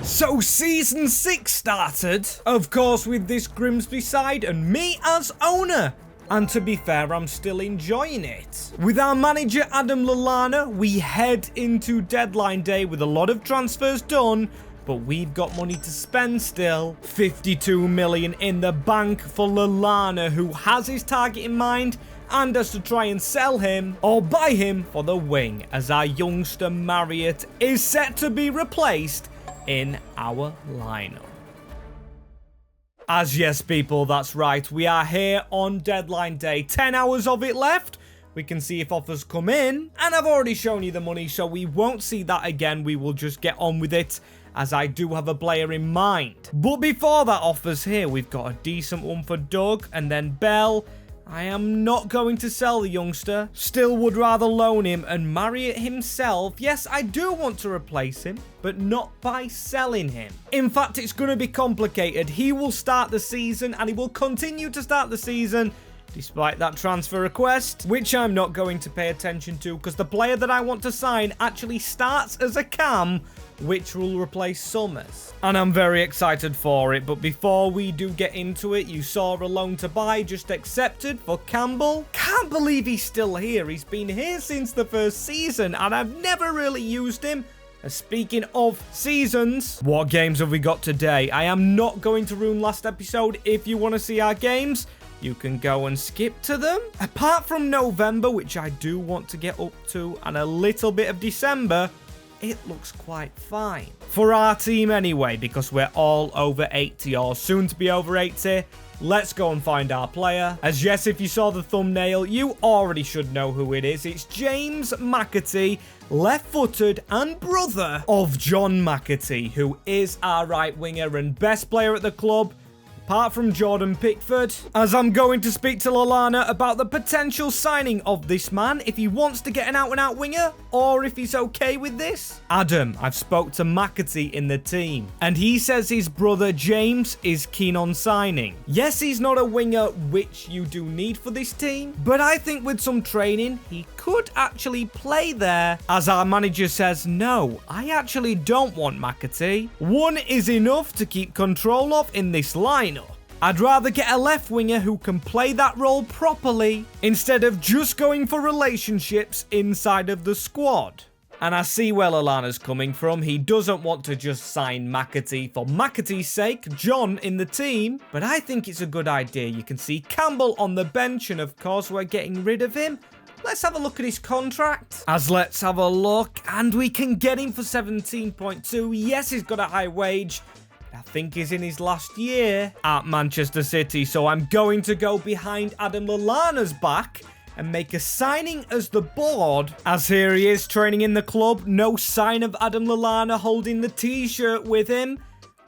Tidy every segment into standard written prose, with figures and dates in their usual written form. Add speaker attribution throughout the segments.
Speaker 1: So season 6 started, of course, with this Grimsby side and me as owner. And to be fair, I'm still enjoying it. With our manager Adam Lallana, we head into deadline day with a lot of transfers done, but we've got money to spend still. 52 million in the bank for Lallana, who has his target in mind and has to try and sell him or buy him for the wing, as our youngster Marriott is set to be replaced in our lineup. As yes, people, that's right. We are here on deadline day. 10 hours of it left. We can see if offers come in. And I've already shown you the money, so we won't see that again. We will just get on with it, as I do have a player in mind. But before that offer's here, we've got a decent one for Doug and then Bell. I am not going to sell the youngster. Still would rather loan him and Marriott himself. Yes, I do want to replace him, but not by selling him. In fact, it's going to be complicated. He will start the season and he will continue to start the season despite that transfer request, which I'm not going to pay attention to because the player that I want to sign actually starts as a cam, which will replace Summers. And I'm very excited for it, but before we do get into it, you saw a loan to buy just accepted for Campbell. Can't believe he's still here. He's been here since the first season, and I've never really used him. Speaking of seasons, what games have we got today? I am not going to ruin last episode. If you want to see our games, you can go and skip to them. Apart from November, which I do want to get up to, and a little bit of December, it looks quite fine. For our team anyway, because we're all over 80 or soon to be over 80. Let's go and find our player. As yes, if you saw the thumbnail, you already should know who it is. It's James McAtee, left-footed and brother of John McAtee, who is our right winger and best player at the club, apart from Jordan Pickford, as I'm going to speak to Lallana about the potential signing of this man, if he wants to get an out-and-out winger, or if he's okay with this. Adam, I've spoke to McAtee in the team, and he says his brother James is keen on signing. Yes, he's not a winger, which you do need for this team, but I think with some training, he could actually play there, as our manager says, no, I actually don't want McAtee. One is enough to keep control of in this lineup. I'd rather get a left winger who can play that role properly instead of just going for relationships inside of the squad. And I see where Lallana's coming from. He doesn't want to just sign McAtee for McAtee's sake, John in the team. But I think it's a good idea. You can see Campbell on the bench, and of course we're getting rid of him. Let's have a look at his contract. Let's have a look, and we can get him for 17.2. Yes, he's got a high wage. I think he's in his last year at Manchester City, so I'm going to go behind Adam Lallana's back and make a signing as the board, as here he is training in the club. No sign of Adam Lallana holding the t-shirt with him.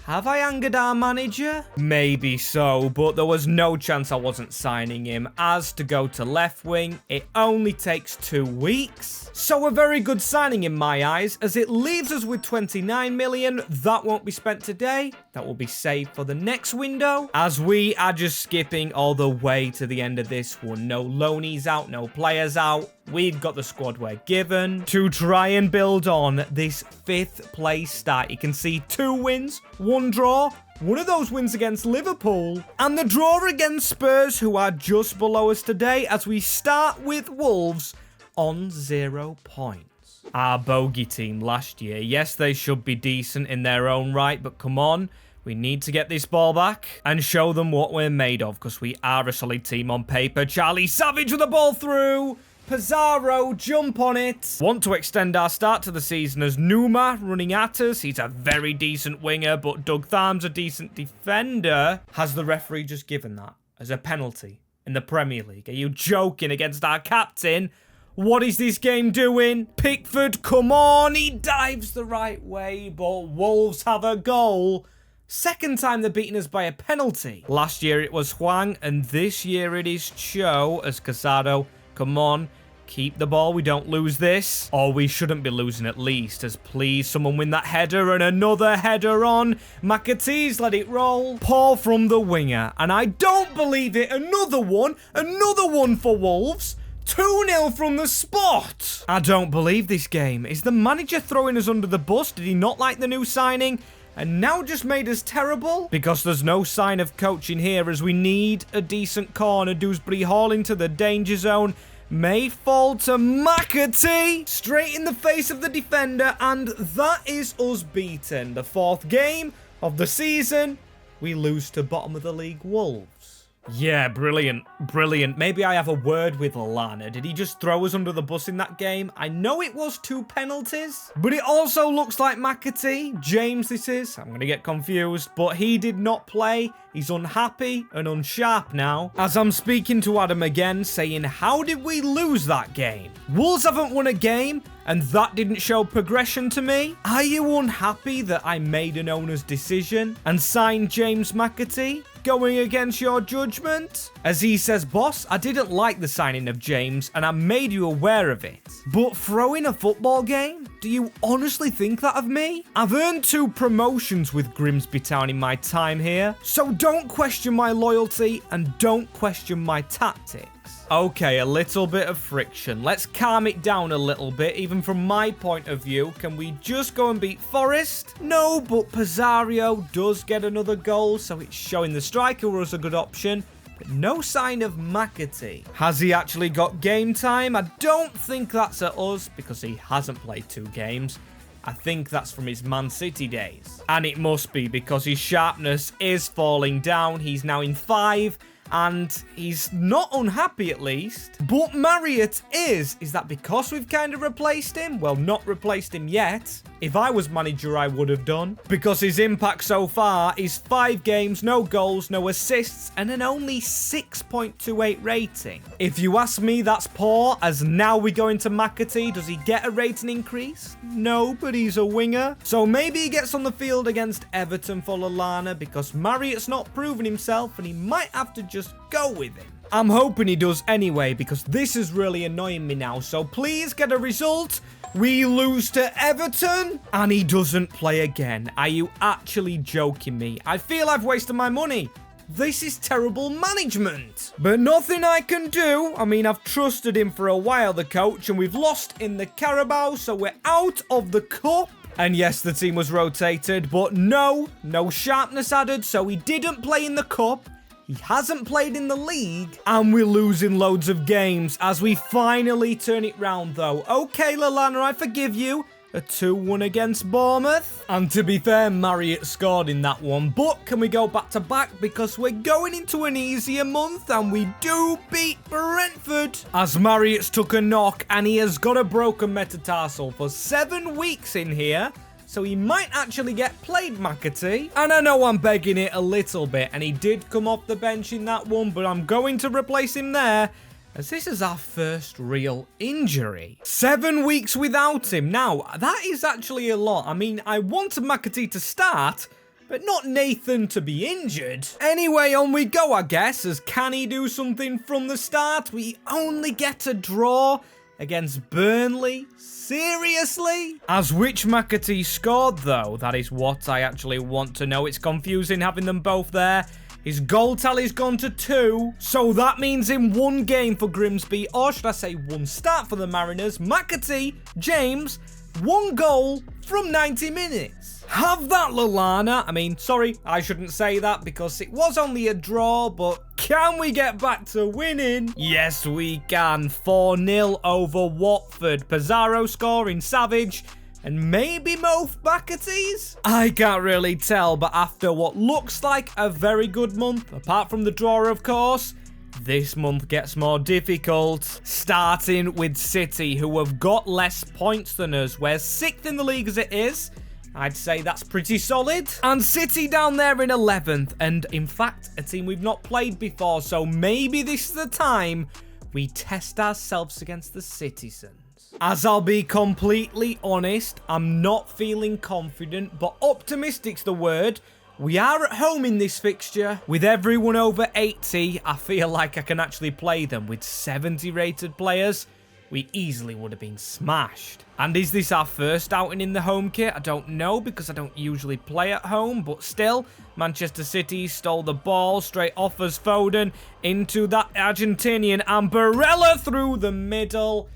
Speaker 1: Have I angered our manager? Maybe so, but there was no chance I wasn't signing him. As to go to left wing, it only takes 2 weeks. So a very good signing in my eyes, as it leaves us with 29 million. That won't be spent today. That will be saved for the next window, as we are just skipping all the way to the end of this one. No loanies out, no players out. We've got the squad we're given to try and build on this 5th place start. You can see 2 wins, 1 draw. One of those wins against Liverpool, and the draw against Spurs, who are just below us today, as we start with Wolves on 0 points. Our bogey team last year, yes, they should be decent in their own right, but come on. We need to get this ball back and show them what we're made of, because we are a solid team on paper. Charlie Savage with the ball through. Pizarro, jump on it. Want to extend our start to the season as Numa running at us. He's a very decent winger, but Doug Tharm's a decent defender. Has the referee just given that as a penalty in the Premier League? Are you joking against our captain? What is this game doing? Pickford, come on. He dives the right way, but Wolves have a goal. Second time they're beating us by a penalty. Last year it was Hwang, and this year it is Cho as Casado. Come on. Keep the ball. We don't lose this. Or we shouldn't be losing at least. As please someone win that header, and another header on. McAtee's let it roll. Paul from the winger. And I don't believe it. Another one. Another one for Wolves. 2-0 from the spot. I don't believe this game. Is the manager throwing us under the bus? Did he not like the new signing? and now just made us terrible because there's no sign of coaching here as we need a decent corner. Dewsbury Hall into the danger zone. May fall to McAtee. Straight in the face of the defender, and that is us beaten. The 4th game of the season. We lose to bottom of the league Wolves. Yeah, brilliant. Brilliant. Maybe I have a word with Lallana. Did he just throw us under the bus in that game? I know it was 2 penalties, but it also looks like McAtee. James, this is. I'm going to get confused, but he did not play. He's unhappy and unsharp now. As I'm speaking to Adam again, saying, how did we lose that game? Wolves haven't won a game, and that didn't show progression to me. Are you unhappy that I made an owner's decision and signed James McAtee? Going against your judgment? As he says, boss, I didn't like the signing of James and I made you aware of it. But throwing a football game? Do you honestly think that of me? I've earned 2 promotions with Grimsby Town in my time here, so don't question my loyalty and don't question my tactics. Okay, a little bit of friction. Let's calm it down a little bit, even from my point of view. Can we just go and beat Forest? No, but Pizarro does get another goal, so it's showing the striker was a good option. But no sign of McAtee. Has he actually got game time? I don't think that's at us, because he hasn't played 2 games. I think that's from his Man City days. And it must be, because his sharpness is falling down. He's now in 5. And he's not unhappy, at least. But Marriott is that because we've kind of replaced him? Well, not replaced him yet. If I was manager, I would have done. Because his impact so far is 5 games, no goals, no assists, and an only 6.28 rating. If you ask me, that's poor, as now we go into McAtee. Does he get a rating increase? No, but he's a winger. So maybe he gets on the field against Everton for Lallana, because Marriott's not proven himself, and he might have to just go with him. I'm hoping he does anyway, because this is really annoying me now. So please get a result. We lose to Everton, and he doesn't play again. Are you actually joking me? I feel I've wasted my money. This is terrible management. But nothing I can do. I mean, I've trusted him for a while, the coach, and we've lost in the Carabao, so we're out of the cup. And yes, the team was rotated, but no sharpness added, so he didn't play in the cup. He hasn't played in the league, and we're losing loads of games as we finally turn it round, though. Okay, Lallana, I forgive you. A 2-1 against Bournemouth. And to be fair, Marriott scored in that one. But can we go back to back? Because we're going into an easier month, and we do beat Brentford. As Marriott's took a knock, and he has got a broken metatarsal for 7 weeks in here. So he might actually get played, McAtee. And I know I'm begging it a little bit, and he did come off the bench in that one, but I'm going to replace him there, as this is our first real injury. 7 weeks without him. Now, that is actually a lot. I mean, I wanted McAtee to start, but not Nathan to be injured. Anyway, on we go, I guess, as can he do something from the start? We only get a draw against Burnley. Seriously? As which McAtee scored, though? That is what I actually want to know. It's confusing having them both there. His goal tally's gone to 2. So that means in 1 game for Grimsby, or should I say 1 start for the Mariners, McAtee, James, 1 goal from 90 minutes. Have that, Lallana. I mean, sorry, I shouldn't say that because it was only a draw, but can we get back to winning? Yes, we can. 4-0 over Watford. Pizarro scoring, Savage, and maybe both McAtees? I can't really tell, but after what looks like a very good month, apart from the draw, of course, this month gets more difficult. Starting with City, who have got less points than us. We're 6th in the league as it is. I'd say that's pretty solid. And City down there in 11th. And in fact, a team we've not played before. So maybe this is the time we test ourselves against the Citizens. As I'll be completely honest, I'm not feeling confident, but optimistic's the word. We are at home in this fixture. With everyone over 80, I feel like I can actually play them. With 70 rated players, we easily would have been smashed. And is this our first outing in the home kit? I don't know, because I don't usually play at home, but still, Manchester City stole the ball straight off as Foden into that Argentinian, and Barella through the middle.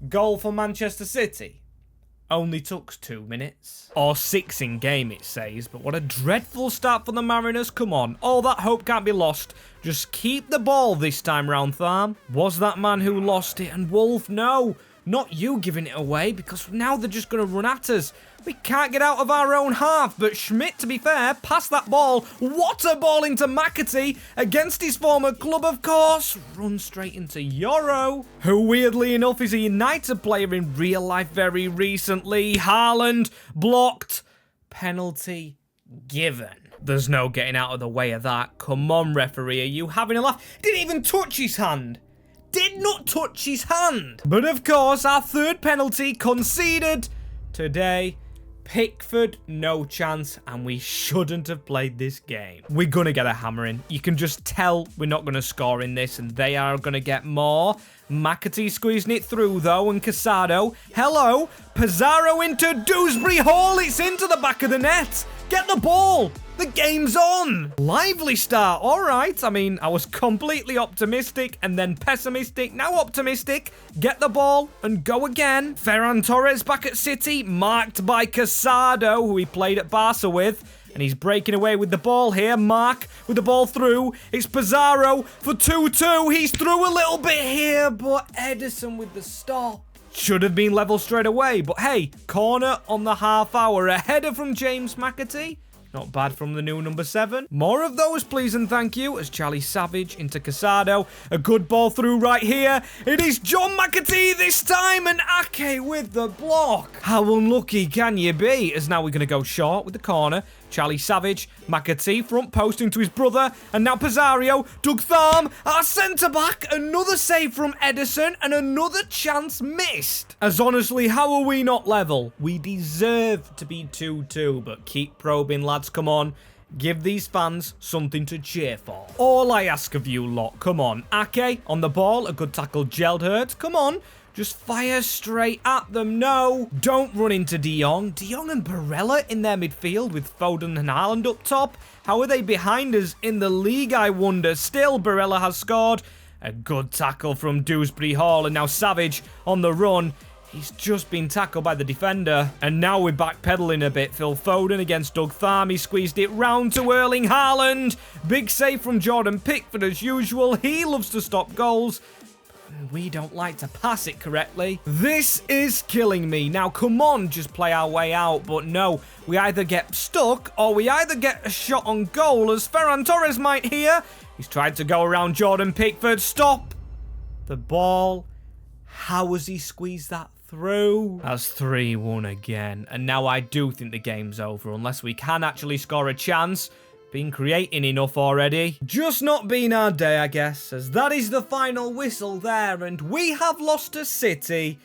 Speaker 1: Goal for Manchester City. only took 2 minutes. Or 6 in game, it says. But what a dreadful start for the Mariners. Come on, all that hope can't be lost. Just keep the ball this time round, Tharm. Was that man who lost it? And Wolf, no. Not you giving it away, because now they're just going to run at us. We can't get out of our own half, but Schmidt, to be fair, passed that ball. What a ball into McAtee against his former club, of course. Run straight into Yoro, who weirdly enough is a United player in real life very recently. Haaland blocked. Penalty given. There's no getting out of the way of that. Come on, referee, are you having a laugh? Didn't even touch his hand. Did not touch his hand. But of course, our third penalty conceded today. Pickford, no chance, and we shouldn't have played this game. We're going to get a hammering. You can just tell we're not going to score in this, and they are going to get more. McAtee squeezing it through, though, and Casado. Hello. Pizarro into Dewsbury Hall. It's into the back of the net. Get the ball. The game's on. Lively start. All right. I mean, I was completely optimistic and then pessimistic. Now optimistic. Get the ball and go again. Ferran Torres back at City. Marked by Casado, who he played at Barca with. And he's breaking away with the ball here. Mark with the ball through. It's Pizarro for 2-2. He's through a little bit here, but Edison with the stop. Should have been level straight away. But hey, corner on the half hour. A header from James McAtee. Not bad from the new number 7. More of those, please and thank you, as Charlie Savage into Casado. A good ball through right here. It is John McAtee this time, and Ake with the block. How unlucky can you be? As now we're going to go short with the corner. Charlie Savage, McAtee, front post into his brother, and now Pizarro, Doug Tharm, our centre-back, another save from Edison, and another chance missed. As honestly, how are we not level? We deserve to be 2-2, but keep probing, lads, come on. Give these fans something to cheer for. All I ask of you lot, come on. Ake on the ball, a good tackle, Geldhurt, come on. Just fire straight at them. No, don't run into De Jong. De Jong and Barella in their midfield with Foden and Haaland up top. How are they behind us in the league, I wonder? Still, Barella has scored. A good tackle from Dewsbury Hall, and now Savage on the run. He's just been tackled by the defender. And now we're backpedaling a bit. Phil Foden against Doug Tharm. He squeezed it round to Erling Haaland. Big save from Jordan Pickford as usual. He loves to stop goals. We don't like to pass it correctly. This is killing me. Now, come on, just play our way out. But no, we either get stuck or we either get a shot on goal, as Ferran Torres might here. He's tried to go around Jordan Pickford. Stop the ball. How has he squeezed that through? That's 3-1 again. And now I do think the game's over, unless we can actually score a chance. Been creating enough already. Just not been our day, I guess, as that is the final whistle there, and we have lost to City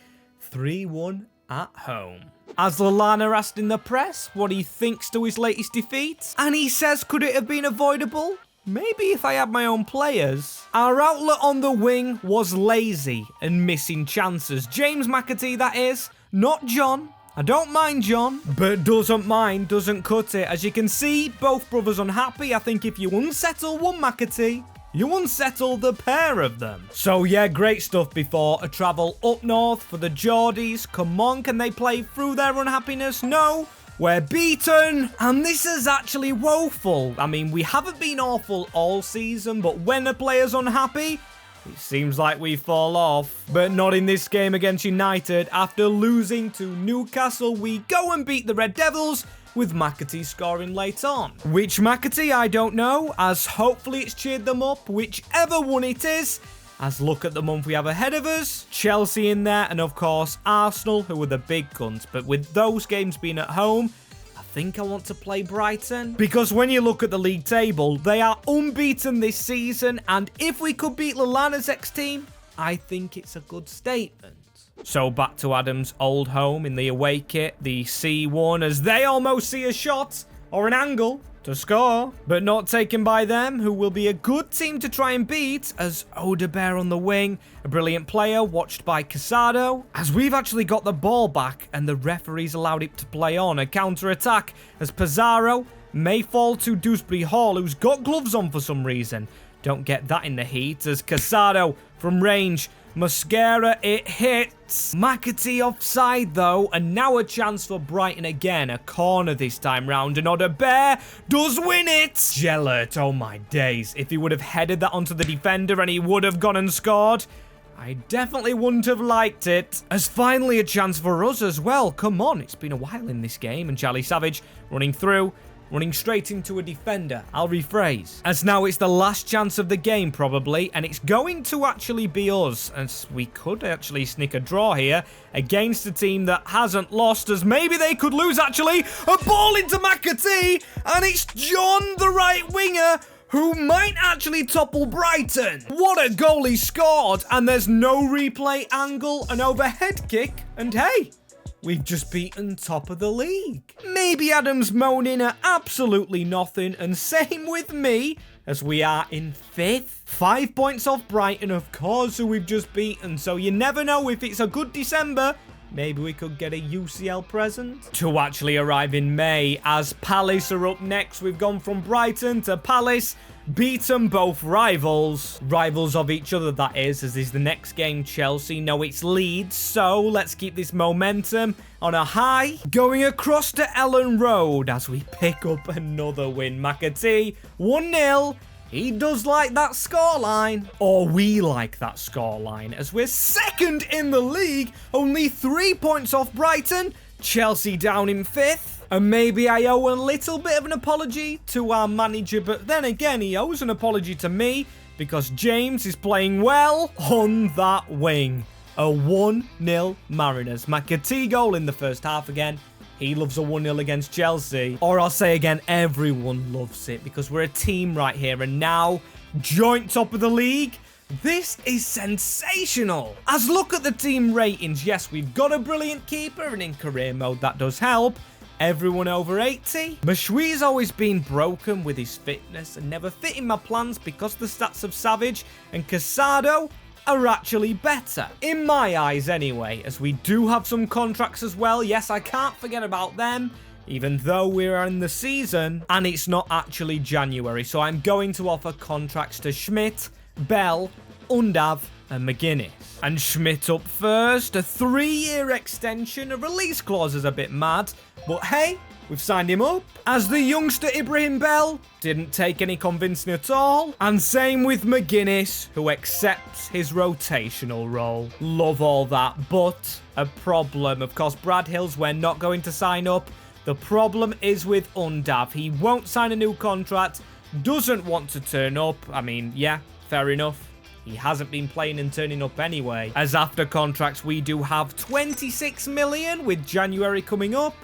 Speaker 1: 3-1 at home. As Lallana asked in the press what he thinks to his latest defeat, and he says, could it have been avoidable? Maybe if I had my own players. Our outlet on the wing was lazy and missing chances. James McAtee, that is, not John. I don't mind John, but doesn't cut it. As you can see, both brothers unhappy. I think if you unsettle one McAtee, you unsettle the pair of them. So yeah, great stuff before. A travel up north for the Geordies. Come on, can they play through their unhappiness? No. We're beaten, and this is actually woeful. I mean, we haven't been awful all season, but when a player's unhappy, it seems like we fall off. But not in this game against United. After losing to Newcastle, we go and beat the Red Devils, with McAtee scoring late on. Which McAtee, I don't know, as hopefully it's cheered them up, whichever one it is. As look at the month we have ahead of us. Chelsea in there, and of course Arsenal, who are the big guns. But with those games being at home, I think I want to play Brighton. Because when you look at the league table, they are unbeaten this season. And if we could beat Lallana's ex-team, I think it's a good statement. So back to Adam's old home in the away kit, the C1, as they almost see a shot or an angle to score, but not taken by them, who will be a good team to try and beat, as Audebert on the wing, a brilliant player watched by Casado, as we've actually got the ball back and the referees allowed it to play on. A counter-attack as Pizarro may fall to Dewsbury Hall, who's got gloves on for some reason. Don't get that in the heat, as Casado from range Mascara, it hits. McAtee offside though, and now a chance for Brighton again. A corner this time round, and Adobe does win it. Gellert, oh my days. If he would have headed that onto the defender and he would have gone and scored, I definitely wouldn't have liked it. As finally a chance for us as well. Come on, it's been a while in this game. And Charlie Savage running through, running straight into a defender. I'll rephrase. As now it's the last chance of the game probably, and it's going to actually be us, as we could actually sneak a draw here against a team that hasn't lost, as maybe they could lose actually. A ball into McAtee, and it's John, the right winger, who might actually topple Brighton. What a goal he scored, and there's no replay angle, an overhead kick, and hey, we've just beaten top of the league. Maybe Adam's moaning at absolutely nothing, and same with me, as we are in 5th. 5 points off Brighton, of course, who we've just beaten, so you never know if it's a good December. Maybe we could get a UCL present to actually arrive in May, as Palace are up next. We've gone from Brighton to Palace, beaten both rivals of each other, that is, as is the next game Chelsea. No, it's Leeds, so let's keep this momentum on a high. Going across to Ellen Road as we pick up another win. McAtee, 1-0. He does like that scoreline, or we like that scoreline, as we're 2nd in the league, only 3 points off Brighton, Chelsea down in 5th. And maybe I owe a little bit of an apology to our manager, but then again, he owes an apology to me, because James is playing well on that wing. A 1-0 Mariners. McAtee goal in the first half again. He loves a 1-0 against Chelsea. Or I'll say again, everyone loves it, because we're a team right here. And now, joint top of the league. This is sensational. As look at the team ratings. Yes, we've got a brilliant keeper, and in career mode that does help. Everyone over 80. Mashui's always been broken with his fitness and never fit in my plans, because the stats of Savage and Casado are actually better. In my eyes anyway, as we do have some contracts as well. Yes, I can't forget about them, even though we're in the season and it's not actually January. So I'm going to offer contracts to Schmidt, Bell, Undav and McGuinness. And Schmidt up first, a 3-year extension. A release clause is a bit mad, but hey, we've signed him up. As the youngster Ibrahim Bell didn't take any convincing at all. And same with McGuinness, who accepts his rotational role. Love all that, but a problem. Of course, Brad Hills, we're not going to sign up. The problem is with Undav. He won't sign a new contract, doesn't want to turn up. I mean, yeah, fair enough. He hasn't been playing and turning up anyway. As after contracts, we do have 26 million with January coming up.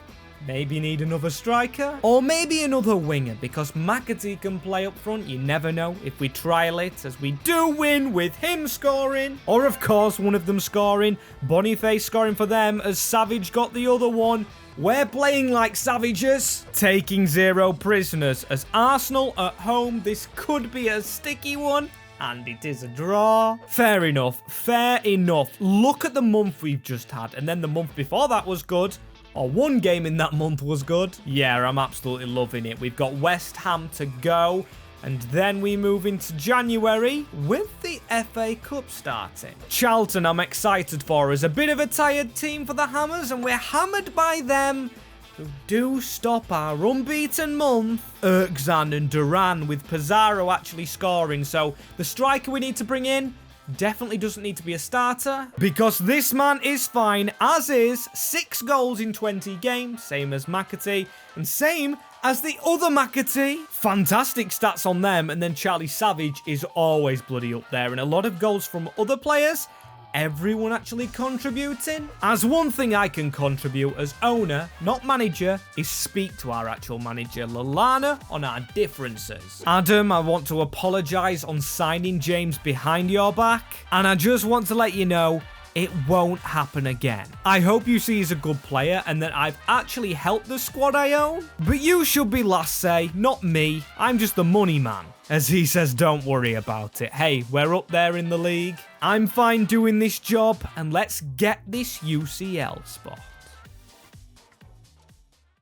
Speaker 1: Maybe need another striker, or maybe another winger, because McAtee can play up front. You never know if we trial it, as we do win with him scoring, or of course one of them scoring. Boniface scoring for them, as Savage got the other one. We're playing like savages, taking 0 prisoners. As Arsenal at home, this could be a sticky one. And it is a draw. Fair enough. Fair enough. Look at the month we've just had. And then the month before that was good. Or one game in that month was good. Yeah, I'm absolutely loving it. We've got West Ham to go. And then we move into January with the FA Cup starting. Charlton I'm excited for, as a bit of a tired team for the Hammers. And we're hammered by them, who do stop our unbeaten month. Erkzan and Duran, with Pizarro actually scoring. So the striker we need to bring in definitely doesn't need to be a starter, because this man is fine as is. 6 goals in 20 games, same as McAtee, and same as the other McAtee. Fantastic stats on them. And then Charlie Savage is always bloody up there, and a lot of goals from other players. Everyone actually contributing. As one thing I can contribute as owner, not manager, is speak to our actual manager, Lallana, on our differences. Adam, I want to apologise on signing James behind your back, and I just want to let you know, it won't happen again. I hope you see he's a good player and that I've actually helped the squad I own. But you should be last say, not me. I'm just the money man. As he says, don't worry about it. Hey, we're up there in the league. I'm fine doing this job, and let's get this UCL spot.